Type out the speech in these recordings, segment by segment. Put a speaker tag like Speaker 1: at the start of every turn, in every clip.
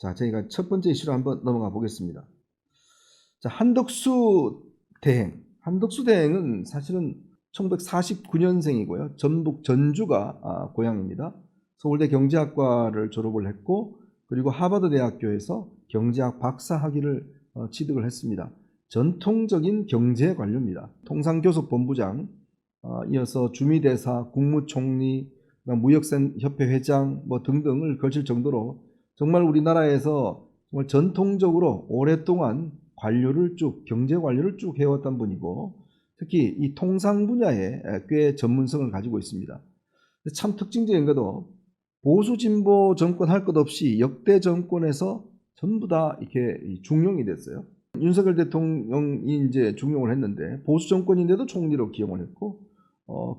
Speaker 1: 자, 저희가 첫 번째 이슈로 한번 넘어가 보겠습니다. 자, 한덕수 대행. 한덕수 대행은 사실은 1949년생이고요. 전북 전주가 고향입니다. 서울대 경제학과를 졸업을 했고, 그리고 하버드 대학교에서 경제학 박사 학위를 취득을 했습니다. 전통적인 경제 관료입니다. 통상교섭본부장, 이어서 주미대사, 국무총리, 무역협회 회장 등등을 거칠 정도로 정말 우리나라에서 정말 전통적으로 오랫동안 경제 관료를 쭉 해왔던 분이고, 특히 이 통상 분야에 꽤 전문성을 가지고 있습니다. 참 특징적인 것도 보수 진보 정권 할 것 없이 역대 정권에서 전부 다 이렇게 중용이 됐어요. 윤석열 대통령이 이제 중용을 했는데 보수 정권인데도 총리로 기용을 했고,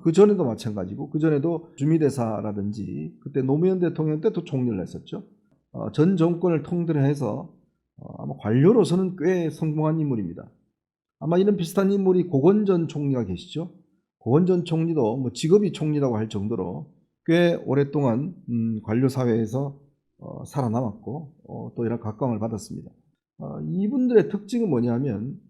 Speaker 1: 그 전에도 마찬가지고, 그 전에도 주미대사라든지 그때 노무현 대통령 때도 총리를 했었죠. 전 정권을 통틀어서 아마 관료로서는 꽤 성공한 인물입니다. 아마 이런 비슷한 인물이 고건 전 총리가 계시죠. 고건 전 총리도 직업이 총리라고 할 정도로 꽤 오랫동안 관료 사회에서 살아남았고, 또 이런 각광을 받았습니다. 이분들의 특징은 뭐냐면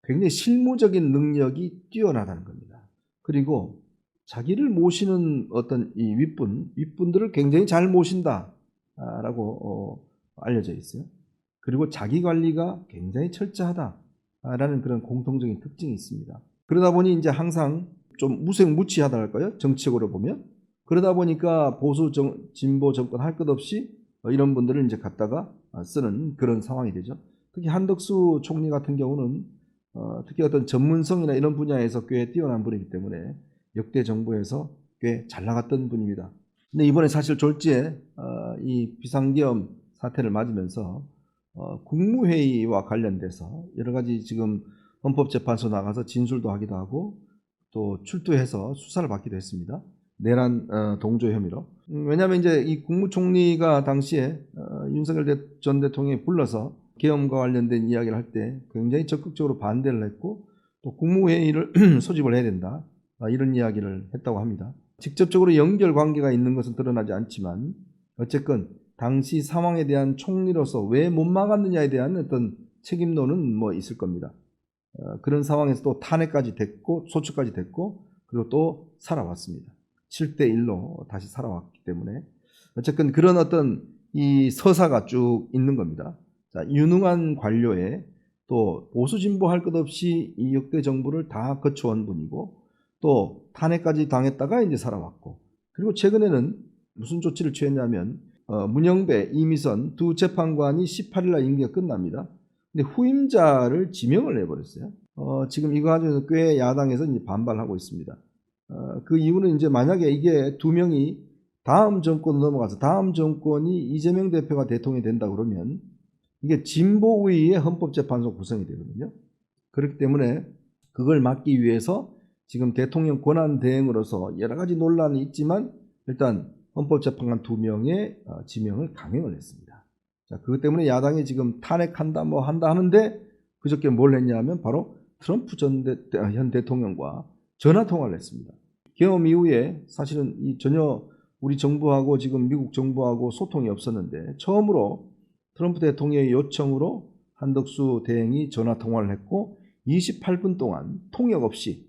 Speaker 1: 굉장히 실무적인 능력이 뛰어나다는 겁니다. 그리고 자기를 모시는 어떤 이 윗분들을 굉장히 잘 모신다라고 알려져 있어요. 그리고 자기 관리가 굉장히 철저하다라는 그런 공통적인 특징이 있습니다. 그러다 보니 이제 항상 좀 무색무취하다 할까요? 정치적으로 보면. 그러다 보니까 보수 진보 정권 할 것 없이 이런 분들을 이제 갖다가 쓰는 그런 상황이 되죠. 특히 한덕수 총리 같은 경우는 특히 어떤 전문성이나 이런 분야에서 꽤 뛰어난 분이기 때문에 역대 정부에서 꽤 잘 나갔던 분입니다. 근데 이번에 사실 졸지에 이 비상계엄 사태를 맞으면서 국무회의와 관련돼서 여러 가지 지금 헌법재판소 나가서 진술도 하기도 하고 또 출두해서 수사를 받기도 했습니다. 내란 동조 혐의로. 왜냐하면 이제 이 국무총리가 당시에 윤석열 전 대통령이 불러서 계엄과 관련된 이야기를 할 때 굉장히 적극적으로 반대를 했고, 또 국무회의를 소집을 해야 된다, 이런 이야기를 했다고 합니다. 직접적으로 연결 관계가 있는 것은 드러나지 않지만 어쨌건 당시 상황에 대한 총리로서 왜 못 막았느냐에 대한 어떤 책임론은 있을 겁니다. 그런 상황에서 또 탄핵까지 됐고 소추까지 됐고, 그리고 또 살아왔습니다. 7대1로 다시 살아왔기 때문에 어쨌든 그런 어떤 이 서사가 쭉 있는 겁니다. 자, 유능한 관료에 또 보수 진보 할 것 없이 이 역대 정부를 다 거쳐온 분이고, 또 탄핵까지 당했다가 이제 살아왔고, 그리고 최근에는 무슨 조치를 취했냐면 문영배, 이미선 두 재판관이 18일날 임기가 끝납니다. 근데 후임자를 지명을 해버렸어요. 지금 이거 가지고 꽤 야당에서 이제 반발하고 있습니다. 그 이유는 이제 만약에 이게 두 명이 다음 정권으로 넘어가서 다음 정권이 이재명 대표가 대통령이 된다 그러면 이게 진보의의 헌법재판소 구성이 되거든요. 그렇기 때문에 그걸 막기 위해서 지금 대통령 권한 대행으로서 여러 가지 논란이 있지만 일단 헌법재판관 2명의 지명을 강행을 했습니다. 자, 그것 때문에 야당이 지금 탄핵한다 한다 하는데 그저께 뭘 했냐면 바로 트럼프 현 대통령과 전화 통화를 했습니다. 계엄 이후에 사실은 전혀 우리 정부하고 지금 미국 정부하고 소통이 없었는데 처음으로 트럼프 대통령의 요청으로 한덕수 대행이 전화 통화를 했고 28분 동안 통역 없이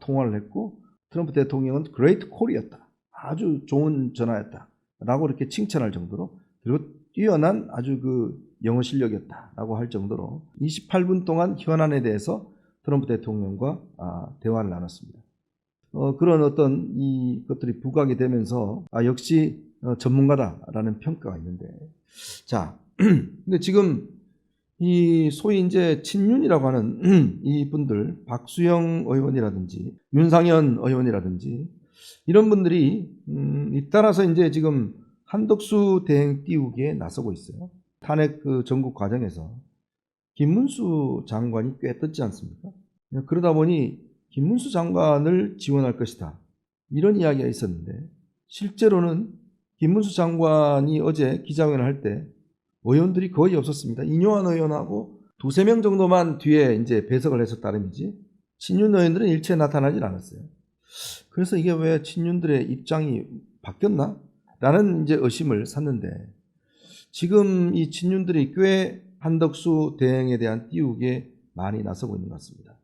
Speaker 1: 통화를 했고, 트럼프 대통령은 그레이트 콜이었다, 아주 좋은 전화였다 라고 이렇게 칭찬할 정도로, 그리고 뛰어난 아주 그 영어 실력이었다 라고 할 정도로 28분 동안 현안에 대해서 트럼프 대통령과 대화를 나눴습니다. 그런 어떤 이 것들이 부각이 되면서 역시 전문가다라는 평가가 있는데, 자, 근데 지금 이 소위 이제 친윤이라고 하는 이 분들, 박수영 의원이라든지 윤상현 의원이라든지 이런 분들이 잇따라서 이제 지금 한덕수 대행 띄우기에 나서고 있어요. 탄핵 그 전국 과정에서 김문수 장관이 꽤 떴지 않습니까? 그러다 보니 김문수 장관을 지원할 것이다, 이런 이야기가 있었는데, 실제로는 김문수 장관이 어제 기자회견을 할 때 의원들이 거의 없었습니다. 인요한 의원하고 2-3명 정도만 뒤에 이제 배석을 해서 따름이지 친윤 의원들은 일체 나타나질 않았어요. 그래서 이게 왜 친윤들의 입장이 바뀌었나? 라는 이제 의심을 샀는데, 지금 이 친윤들이 꽤 한덕수 대행에 대한 띄우기에 많이 나서고 있는 것 같습니다.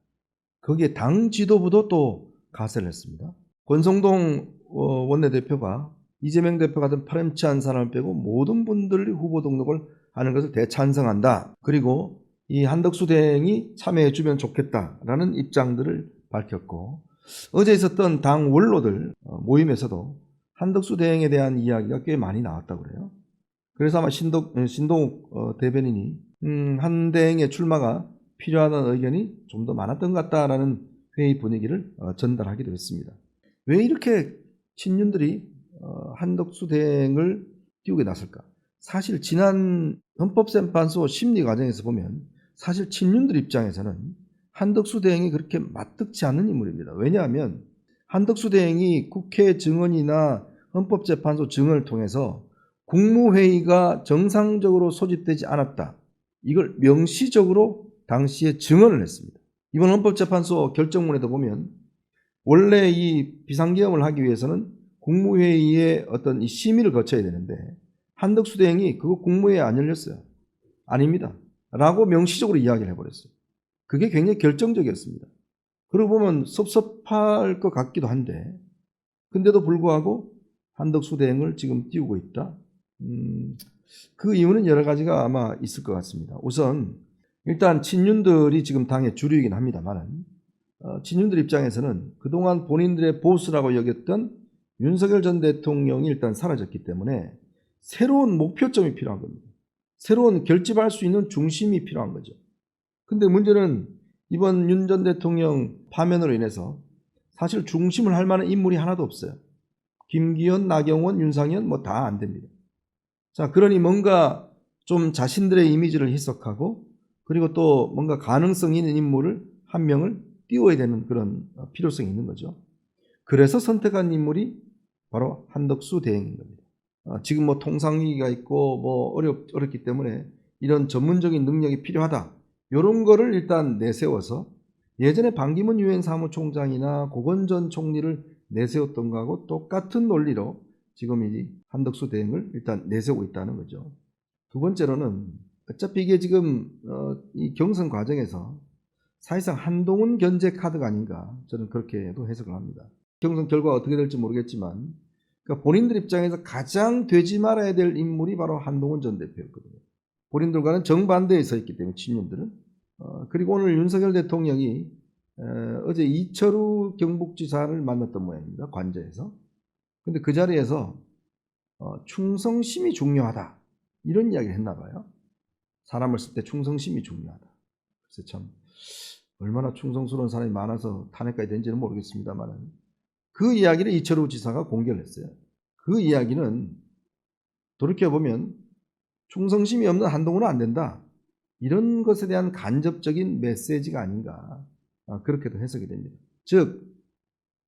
Speaker 1: 거기에 당 지도부도 또 가세를 했습니다. 권성동 원내대표가 이재명 대표 같은 파렴치한 사람을 빼고 모든 분들이 후보 등록을 하는 것을 대찬성한다. 그리고 이 한덕수 대행이 참여해주면 좋겠다라는 입장들을 밝혔고, 어제 있었던 당 원로들 모임에서도 한덕수 대행에 대한 이야기가 꽤 많이 나왔다고 그래요. 그래서 아마 신동욱 대변인이 한 대행의 출마가 필요하다는 의견이 좀 더 많았던 것 같다라는 회의 분위기를 전달하기도 했습니다. 왜 이렇게 친윤들이 한덕수 대행을 띄우게 나설까? 사실 지난 헌법재판소 심리 과정에서 보면 사실 친윤들 입장에서는 한덕수 대행이 그렇게 맞득치 않은 인물입니다. 왜냐하면 한덕수 대행이 국회 증언이나 헌법재판소 증언을 통해서 국무회의가 정상적으로 소집되지 않았다. 이걸 명시적으로 당시에 증언을 했습니다. 이번 헌법재판소 결정문에도 보면 원래 이 비상계엄을 하기 위해서는 국무회의의 어떤 이 심의를 거쳐야 되는데 한덕수 대행이 그거 국무회의 안 열렸어요. 아닙니다. 라고 명시적으로 이야기를 해버렸어요. 그게 굉장히 결정적이었습니다. 그러고 보면 섭섭할 것 같기도 한데 근데도 불구하고 한덕수 대행을 지금 띄우고 있다. 그 이유는 여러 가지가 아마 있을 것 같습니다. 우선 일단 친윤들이 지금 당의 주류이긴 합니다만 친윤들 입장에서는 그동안 본인들의 보수라고 여겼던 윤석열 전 대통령이 일단 사라졌기 때문에 새로운 목표점이 필요한 겁니다. 새로운 결집할 수 있는 중심이 필요한 거죠. 근데 문제는 이번 윤 전 대통령 파면으로 인해서 사실 중심을 할 만한 인물이 하나도 없어요. 김기현, 나경원, 윤상현 뭐 다 안 됩니다. 자, 그러니 뭔가 좀 자신들의 이미지를 희석하고 그리고 또 뭔가 가능성 있는 인물을 한 명을 띄워야 되는 그런 필요성이 있는 거죠. 그래서 선택한 인물이 바로 한덕수 대행인 겁니다. 지금 뭐 통상위기가 있고 뭐 어렵기 때문에 이런 전문적인 능력이 필요하다. 이런 거를 일단 내세워서 예전에 반기문 유엔 사무총장이나 고건 전 총리를 내세웠던 거하고 똑같은 논리로 지금 이 한덕수 대행을 일단 내세우고 있다는 거죠. 두 번째로는 어차피 이게 지금 이 경선 과정에서 사실상 한동훈 견제 카드가 아닌가 저는 그렇게도 해석을 합니다. 경선 결과가 어떻게 될지 모르겠지만 그러니까 본인들 입장에서 가장 되지 말아야 될 인물이 바로 한동훈 전 대표였거든요. 본인들과는 정반대에 서 있기 때문에 친윤들은. 그리고 오늘 윤석열 대통령이 어제 이철우 경북지사를 만났던 모양입니다. 관저에서. 근데 그 자리에서 충성심이 중요하다. 이런 이야기를 했나 봐요. 사람을 쓸 때 충성심이 중요하다. 그래서 참 얼마나 충성스러운 사람이 많아서 탄핵까지 된지는 모르겠습니다만 그 이야기를 이철우 지사가 공개를 했어요. 그 이야기는 돌이켜보면 충성심이 없는 한동훈은 안 된다. 이런 것에 대한 간접적인 메시지가 아닌가. 그렇게도 해석이 됩니다. 즉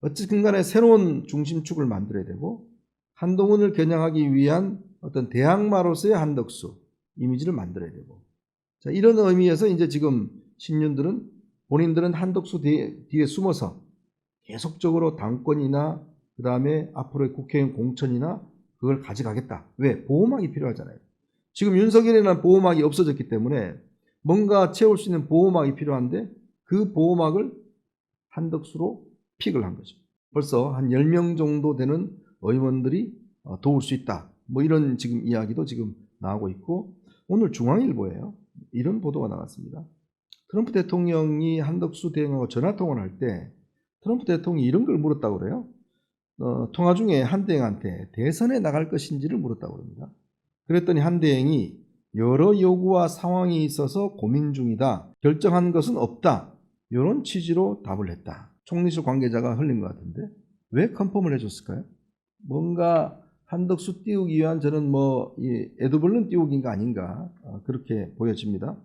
Speaker 1: 어쨌든 간에 새로운 중심축을 만들어야 되고 한동훈을 겨냥하기 위한 어떤 대항마로서의 한덕수 이미지를 만들어야 되고 자, 이런 의미에서 이제 지금 친윤들은 본인들은 한덕수 뒤에 숨어서 계속적으로 당권이나 그 다음에 앞으로의 국회의원 공천이나 그걸 가져가겠다. 왜? 보호막이 필요하잖아요. 지금 윤석열이라는 보호막이 없어졌기 때문에 뭔가 채울 수 있는 보호막이 필요한데 그 보호막을 한덕수로 픽을 한 거죠. 벌써 한 10명 정도 되는 의원들이 도울 수 있다. 뭐 이런 지금 이야기도 지금 나오고 있고 오늘 중앙일보에요. 이런 보도가 나왔습니다. 트럼프 대통령이 한덕수 대행하고 전화통화를 할 때 트럼프 대통령이 이런 걸 물었다고 그래요. 통화 중에 한 대행한테 대선에 나갈 것인지를 물었다고 합니다. 그랬더니 한 대행이 여러 요구와 상황이 있어서 고민 중이다. 결정한 것은 없다. 이런 취지로 답을 했다. 총리실 관계자가 흘린 것 같은데 왜 컨펌을 해줬을까요? 뭔가 한덕수 띄우기 위한 저는 에드벌룬 띄우기인가 아닌가 그렇게 보여집니다.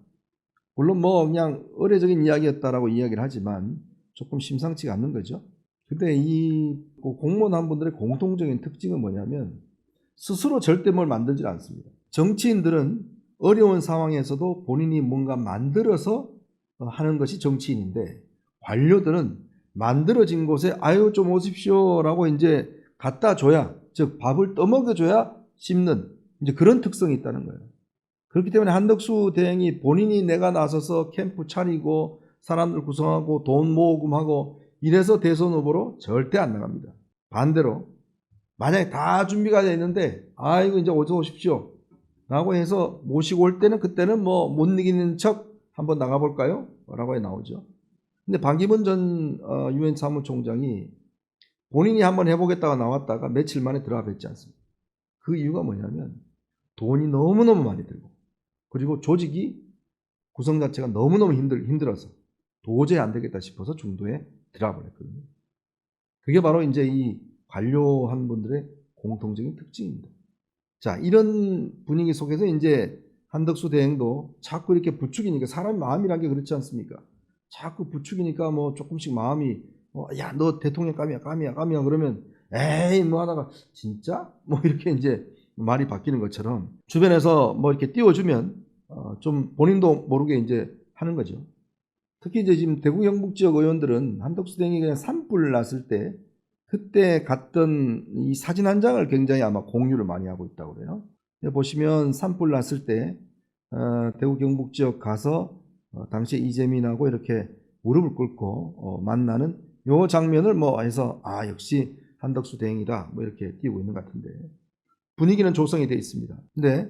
Speaker 1: 물론 그냥 의례적인 이야기였다라고 이야기를 하지만 조금 심상치가 않는 거죠. 근데 이 공무원 한 분들의 공통적인 특징은 뭐냐면 스스로 절대 뭘 만들지 않습니다. 정치인들은 어려운 상황에서도 본인이 뭔가 만들어서 하는 것이 정치인인데 관료들은 만들어진 곳에 아유 좀 오십시오라고 이제 갖다 줘야 즉 밥을 떠먹여줘야 씹는 이제 그런 특성이 있다는 거예요. 그렇기 때문에 한덕수 대행이 본인이 내가 나서서 캠프 차리고 사람들 구성하고 돈 모금하고 이래서 대선 후보로 절대 안 나갑니다. 반대로 만약에 다 준비가 되어 있는데 아이고 이제 어서 오십시오 라고 해서 모시고 올 때는 그때는 뭐 못 이기는 척 한번 나가볼까요? 라고 나오죠. 근데 반기문 전 유엔 사무총장이 본인이 한번 해보겠다가 나왔다가 며칠 만에 드랍했지 않습니까? 그 이유가 뭐냐면 돈이 너무너무 많이 들고 그리고 조직이 구성 자체가 너무너무 힘들어서 도저히 안 되겠다 싶어서 중도에 드랍을 했거든요. 그게 바로 이제 이 관료한 분들의 공통적인 특징입니다. 자, 이런 분위기 속에서 이제 한덕수 대행도 자꾸 이렇게 부추기니까 사람 마음이란 게 그렇지 않습니까? 자꾸 부추기니까 뭐 조금씩 마음이 야, 너 대통령 감이야 그러면 에이 뭐 하다가 진짜? 뭐 이렇게 이제 말이 바뀌는 것처럼 주변에서 뭐 이렇게 띄워주면 좀 본인도 모르게 이제 하는 거죠. 특히 이제 지금 대구 경북 지역 의원들은 한덕수 대행이 그냥 산불 났을 때 그때 갔던 이 사진 한 장을 굉장히 아마 공유를 많이 하고 있다고 그래요. 보시면 산불 났을 때 대구 경북 지역 가서 당시에 이재민하고 이렇게 무릎을 꿇고 만나는 요 장면을 뭐 해서 역시 한덕수 대행이다 뭐 이렇게 띄우고 있는 것 같은데 분위기는 조성이 되어 있습니다. 근데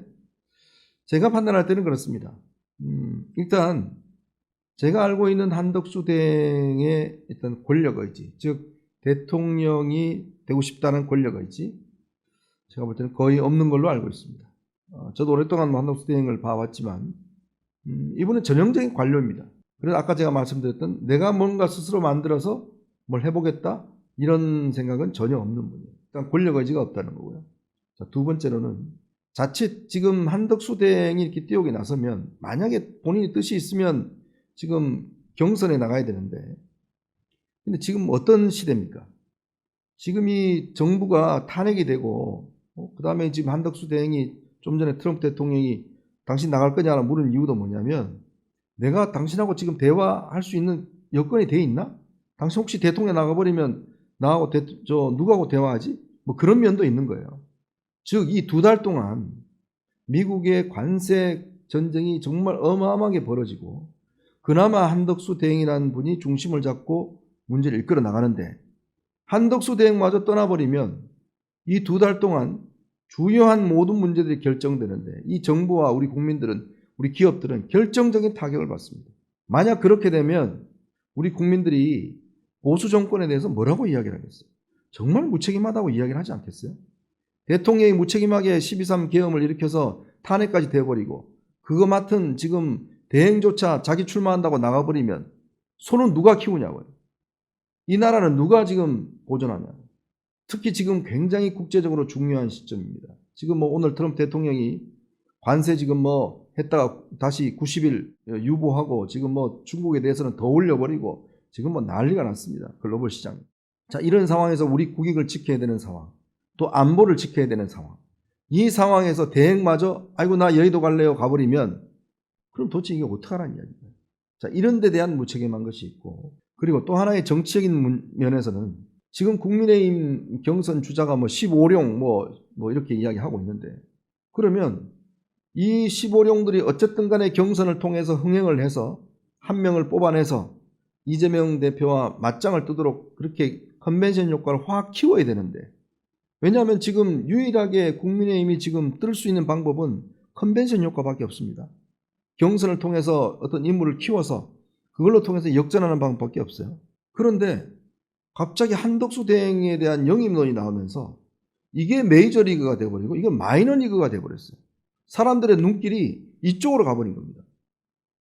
Speaker 1: 제가 판단할 때는 그렇습니다. 일단 제가 알고 있는 한덕수 대행의 일단 권력의지, 즉 대통령이 되고 싶다는 권력의지, 제가 볼 때는 거의 없는 걸로 알고 있습니다. 저도 오랫동안 한덕수 대행을 봐왔지만 이분은 전형적인 관료입니다. 그래서 아까 제가 말씀드렸던 내가 뭔가 스스로 만들어서 뭘 해보겠다 이런 생각은 전혀 없는 분이에요. 일단 권력의지가 없다는 거고요. 자, 두 번째로는 자칫 지금 한덕수 대행이 이렇게 띄우게 나서면 만약에 본인이 뜻이 있으면 지금 경선에 나가야 되는데 근데 지금 어떤 시대입니까? 지금 이 정부가 탄핵이 되고 그 다음에 지금 한덕수 대행이 좀 전에 트럼프 대통령이 당신 나갈 거냐라고 물은 이유도 뭐냐면 내가 당신하고 지금 대화할 수 있는 여건이 돼 있나? 당신 혹시 대통령 나가버리면 나하고 누구하고 대화하지? 뭐 그런 면도 있는 거예요. 즉 이 2달 동안 미국의 관세 전쟁이 정말 어마어마하게 벌어지고 그나마 한덕수 대행이라는 분이 중심을 잡고 문제를 이끌어 나가는데 한덕수 대행마저 떠나버리면 이 2달 동안 주요한 모든 문제들이 결정되는데 이 정부와 우리 국민들은 우리 기업들은 결정적인 타격을 받습니다. 만약 그렇게 되면 우리 국민들이 보수 정권에 대해서 뭐라고 이야기를 하겠어요? 정말 무책임하다고 이야기를 하지 않겠어요? 대통령이 무책임하게 12.3 계엄을 일으켜서 탄핵까지 돼버리고 그거 맡은 지금 대행조차 자기 출마한다고 나가버리면 손은 누가 키우냐고요. 이 나라는 누가 지금 보존하냐고요. 특히 지금 굉장히 국제적으로 중요한 시점입니다. 지금 뭐 오늘 트럼프 대통령이 관세 지금 뭐 했다가 다시 90일 유보하고 지금 뭐 중국에 대해서는 더 올려버리고 지금 뭐 난리가 났습니다. 글로벌 시장. 자, 이런 상황에서 우리 국익을 지켜야 되는 상황, 또 안보를 지켜야 되는 상황. 이 상황에서 대행마저 아이고 나 여의도 갈래요 가버리면 그럼 도대체 이게 어떡하라는 이야기예요. 자, 이런 데 대한 무책임한 것이 있고 그리고 또 하나의 정치적인 면에서는 지금 국민의힘 경선 주자가 뭐 15룡 뭐 이렇게 이야기하고 있는데 그러면 이 15룡들이 어쨌든 간에 경선을 통해서 흥행을 해서 한 명을 뽑아내서 이재명 대표와 맞짱을 뜨도록 그렇게 컨벤션 효과를 확 키워야 되는데 왜냐하면 지금 유일하게 국민의힘이 지금 뜰 수 있는 방법은 컨벤션 효과밖에 없습니다. 경선을 통해서 어떤 인물을 키워서 그걸로 통해서 역전하는 방법밖에 없어요. 그런데 갑자기 한덕수 대행에 대한 영입론이 나오면서 이게 메이저리그가 돼버리고 이건 마이너리그가 돼버렸어요. 사람들의 눈길이 이쪽으로 가버린 겁니다.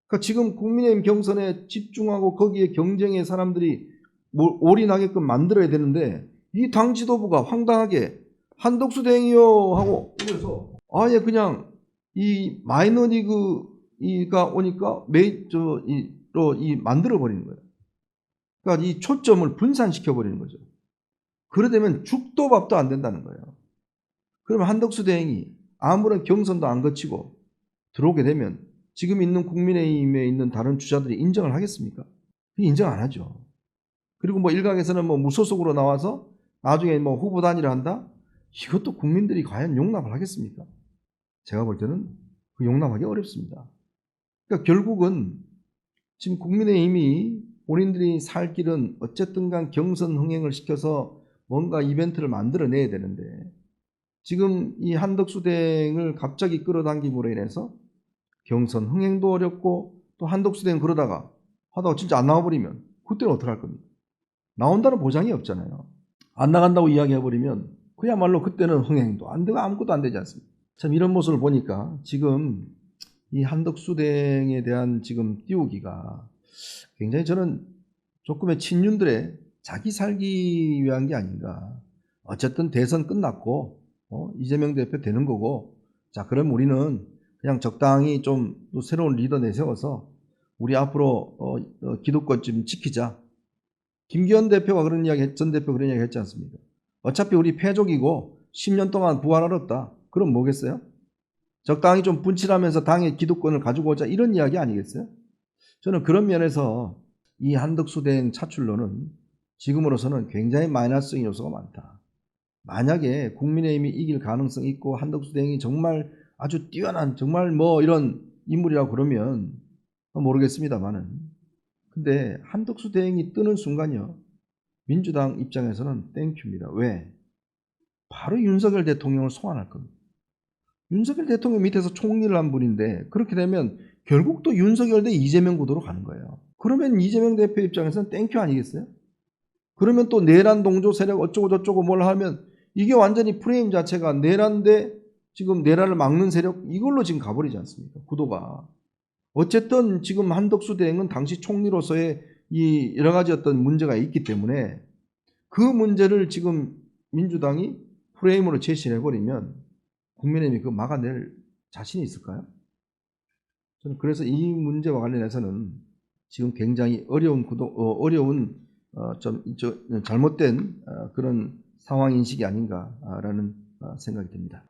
Speaker 1: 그러니까 지금 국민의힘 경선에 집중하고 거기에 경쟁에 사람들이 올인하게끔 만들어야 되는데 이 당 지도부가 황당하게 한덕수 대행이요 하고 그래서 아예 그냥 이 마이너리그가 오니까 만들어 버리는 거예요. 그러니까 이 초점을 분산시켜 버리는 거죠. 그러다면 죽도 밥도 안 된다는 거예요. 그러면 한덕수 대행이 아무런 경선도 안 거치고 들어오게 되면 지금 있는 국민의힘에 있는 다른 주자들이 인정을 하겠습니까? 인정 안 하죠. 그리고 뭐 일각에서는 뭐 무소속으로 나와서 나중에 뭐 후보 단일화 한다? 이것도 국민들이 과연 용납을 하겠습니까? 제가 볼 때는 용납하기 어렵습니다. 그러니까 결국은 지금 국민의힘이 본인들이 살 길은 어쨌든 간 경선 흥행을 시켜서 뭔가 이벤트를 만들어내야 되는데 지금 이 한덕수 대행을 갑자기 끌어당김으로 인해서 경선 흥행도 어렵고 또 한덕수 대행 그러다가 하다가 진짜 안 나와버리면 그때는 어떡할 겁니까? 나온다는 보장이 없잖아요. 안 나간다고 이야기해버리면 그야말로 그때는 흥행도 안 되고 아무것도 안 되지 않습니까? 참 이런 모습을 보니까 지금 이 한덕수 대행에 대한 지금 띄우기가 굉장히 저는 조금의 친윤들의 자기 살기 위한 게 아닌가. 어쨌든 대선 끝났고 이재명 대표 되는 거고 자 그럼 우리는 그냥 적당히 좀 또 새로운 리더 내세워서 우리 앞으로 기득권 좀 지키자. 김기현 대표가 그런 이야기, 전 대표 그런 이야기 했지 않습니까? 어차피 우리 패족이고 10년 동안 부활할 없다. 그럼 뭐겠어요? 적당히 좀 분칠하면서 당의 기득권을 가지고 오자 이런 이야기 아니겠어요? 저는 그런 면에서 이 한덕수 대행 차출론은 지금으로서는 굉장히 마이너스적인 요소가 많다. 만약에 국민의힘이 이길 가능성이 있고 한덕수 대행이 정말 아주 뛰어난 정말 뭐 이런 인물이라고 그러면 모르겠습니다만은 근데 한덕수 대행이 뜨는 순간요 민주당 입장에서는 땡큐입니다. 왜? 바로 윤석열 대통령을 소환할 겁니다. 윤석열 대통령 밑에서 총리를 한 분인데 그렇게 되면 결국 또 윤석열 대 이재명 구도로 가는 거예요. 그러면 이재명 대표 입장에서는 땡큐 아니겠어요? 그러면 또 내란 동조 세력 어쩌고 저쩌고 뭘 하면 이게 완전히 프레임 자체가 내란 대 지금 내란을 막는 세력 이걸로 지금 가버리지 않습니까? 구도가. 어쨌든 지금 한덕수 대행은 당시 총리로서의 이 여러 가지 어떤 문제가 있기 때문에 그 문제를 지금 민주당이 프레임으로 제시를 해버리면 국민의힘이 그거 막아낼 자신이 있을까요? 저는 그래서 이 문제와 관련해서는 지금 굉장히 어려운 좀 잘못된 그런 상황 인식이 아닌가라는 생각이 듭니다.